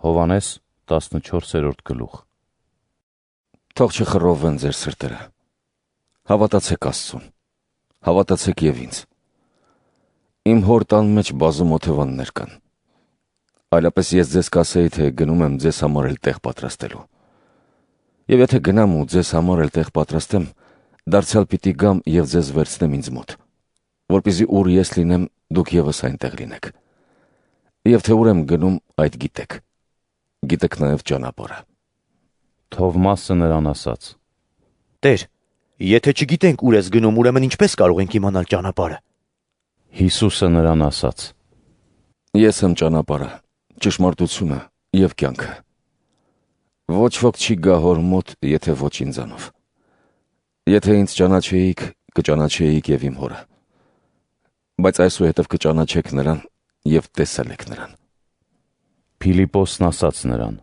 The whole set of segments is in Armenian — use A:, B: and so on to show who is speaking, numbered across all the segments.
A: Հովհաննես 14-րդ գլուխ։
B: Թող չխռովվեն ձեր սրտերը, հավատացեք Աստծուն, հավատացեք և ինձ։ Իմ հոր տան մեջ բազում օթևաններ կան, այլապես ես ձեզ կասեի, թե գնում եմ ձեզ համար էլ տեղ պատրաստելու։ Եվ եթե գնամ ու ձեզ համար էլ տեղ պատրաստեմ, դարձյալ պիտի գամ և ձեզ վերցնեմ ինձ մոտ, որպեսզի ուր ես լինեմ, դուք ևս այնտեղ լինեք։ Եվ թե ուր եմ գնում, այդ գիտեք, գիտեք նաև ճանապարհը։
A: Թովմասը նրան ասաց.
C: Տեր, եթե չգիտենք ուր ես գնում, ուրեմն ինչպես կարող ենք իմանալ ճանապարհը։
A: Հիսուսը նրան ասաց.
B: Ես եմ ճանապարհը, ճշմարտությունը և կյանքը։ Ոչ ոք չի գա հոր մոտ, եթե ոչ ինձանով։ Եթե ինձ ճանաչեիք, կճանաչեիք և իմ հորը։ Բայց այսուհետև կճանաչեք նրան և տեսել եք նրան։
A: Փիլիպոսն ասաց նրան.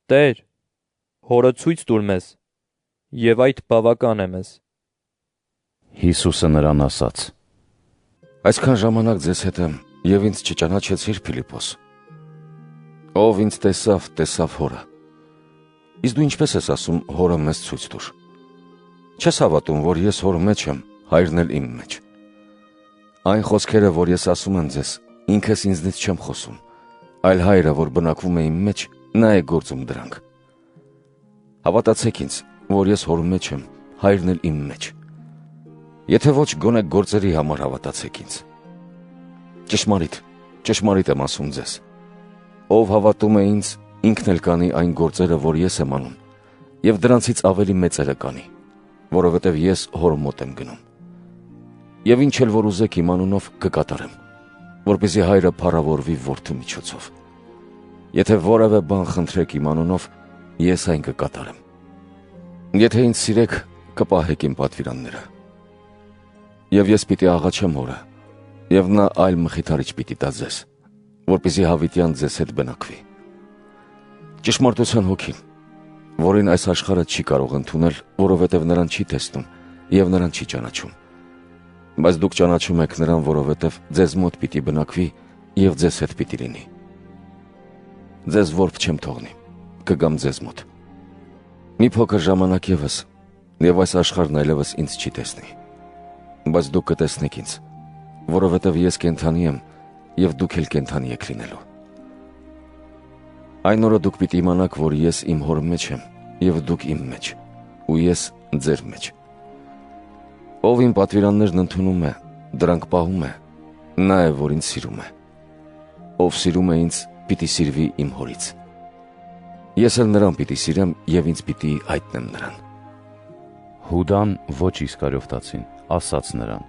D: Տեր, հորը ցույց տուր մեզ, և այդ բավական է մեզ։
A: Հիսուսը նրան ասաց.
B: Այսքան ժամանակ ձեզ հետ եմ, և ինձ չճանաչեցիր, Փիլիպոս։ Ով ինձ տեսավ, տեսավ հորը։ Իսկ դու ինչպես ես ասում, հորը մեզ ցույց տուր։ Չես հավատում, որ ես հոր մեջ եմ, հայրն էլ իմ մեջ։ Այն խոսքերը, որ ես ասում եմ ձեզ, ինքս ինձնից չեմ խոսում, այլ հայրը, որ բնակվում է իմ մեջ, նա է գործում դրանք։ Հավատացեք ինձ, որ ես հոր մեջ եմ, հայրն էլ իմ մեջ։ Եթե ոչ, գոնե գործերի համար հավատացեք ինձ։ Ճշմարիտ, ճշմարիտ եմ ասում ձեզ. ով հավատում է ինձ, ինքն էլ կանի այն գործերը, որ ես եմ անում, և դրանցից ավելի մեծերը կանի, որովհետև ես հոր մոտ եմ գնում։ Եվ ինչ էլ որ ուզեք իմ անունով կկատարեմ, որպեսզի հայրը փառավորվի որդու միջոցով։ Եթե որևէ բան խնդրեք իմ անունով, ես այն կկատարեմ։ Եթե ինձ սիրեք, կպահեք իմ պատվիրանները։ Եվ ես պիտի աղաչեմ հորը, և նա այլ մխիթարիչ պիտի տա ձեզ, որպեսզի հավիտյան ձեզ հետ բնակվի։ Ճշմարտության հոգին, որին այս աշխարհը չի կարող ընդունել, որովհետև նրան չի տեսնում և նրան չի ճանաչում։ Բայց դուք ճանաչում եք նրան, որովհետև ձեզ մոտ պիտի բնակվի և ձեզ հետ պիտի լինի։ Ձեզ որբ չեմ թողնի, կգամ ձեզ մոտ։ Մի փոքր ժամանակ ևս, և այս աշխարհն այլևս ինձ չի տեսնի։ Բայց դուք կտեսնեք ինձ, որովհետև ես կենդանի եմ, և դուք էլ կենդանի եք լինելու։ Այն օրը դուք պիտի իմանաք, որ ես իմ հոր մեջ եմ, և դուք իմ մեջ, ու ես ձեր մեջ։ Ով իմ պատվիրաններն ընդունում է, դրանք պահում է, նա է, որ ինձ սիրում է։ Ով սիրում է ինձ, պիտի սիրվի իմ հորից։ Ես էլ նրան պիտի սիրեմ և ինձ պիտի հայտնեմ նրան։
A: Հուդան ոչ Իսկարիովտացին ասաց նրան.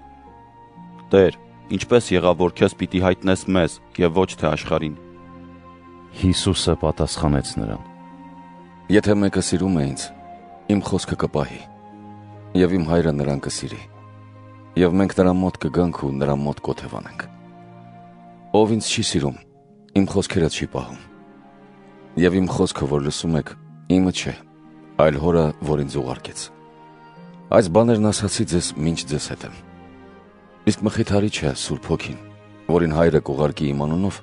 E: Տեր, ինչպես եղավ, որ քեզ պիտի հայտնես մեզ և ոչ թե աշխարհին։
A: Հիսուսը պատասխանեց նրան.
B: Եթե մեկը սիրում է ինձ, իմ խոսքը կպահի, և իմ հայրը նրան կսիրի, և մենք նրա մոտ կգանք ու նրա մոտ կօթևանենք։ Ով ինձ չի սիրում, իմ խոսքերը չի պահում։ Եվ իմ խոսքը, որ լսում եք, իմը չէ, այլ հորը, որ ինձ ուղարկեց։ Այս բաներն ասացի ձեզ, մինչ ձեզ հետ եմ։ Իսկ մխիթարիչը Սուրբ Հոգին, որին հայրը կուղարկի իմ անունով,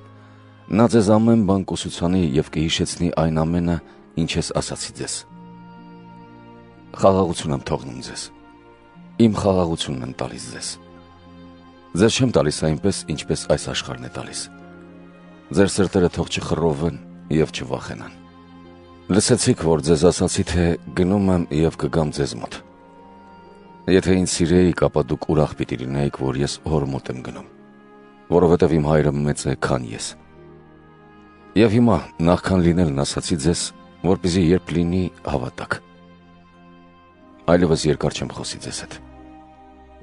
B: նա ձեզ ամեն բան կուսուցանի և կհիշեցնի այն ամենը, ինչ ես ասացի ձեզ։ Խաղաղություն եմ թողնում ձեզ, իմ խաղաղությունն եմ տալիս ձեզ։ Ձեզ չեմ տալիս այնպես, ինչպես այս աշխարհն է տալիս։ Ձեր սրտերը թող չխռովվեն և չվախենան։ Լսեցիք, որ ձեզ ասացի, թե գնում եմ և կգամ ձեզ մոտ։ Եթե ինձ սիրեիք, ապա դուք ուրախ պիտի լինեիք, որ ես հոր մոտ եմ գնում, որովհետև իմ հայրը մեծ է, քան ես։ Եվ հիմա, նախքան լինելն ասացի ձեզ, որպեսզի երբ լինի, հավատաք։ Այլևս երկար չեմ խոսի ձեզ հետ։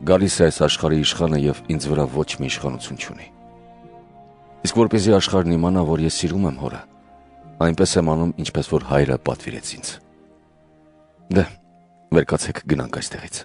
B: Գալիս է այս աշխարհի իշխանը և ինձ վրա ոչ մի իշխանություն չունի։ Իսկ որպեսզի աշխարհն իմանա, որ ես սիրում եմ հորը, այնպես եմ անում, ինչպես որ հայրը պատվիրեց ինձ։ Դե, վեր կացեք գնանք այստեղից։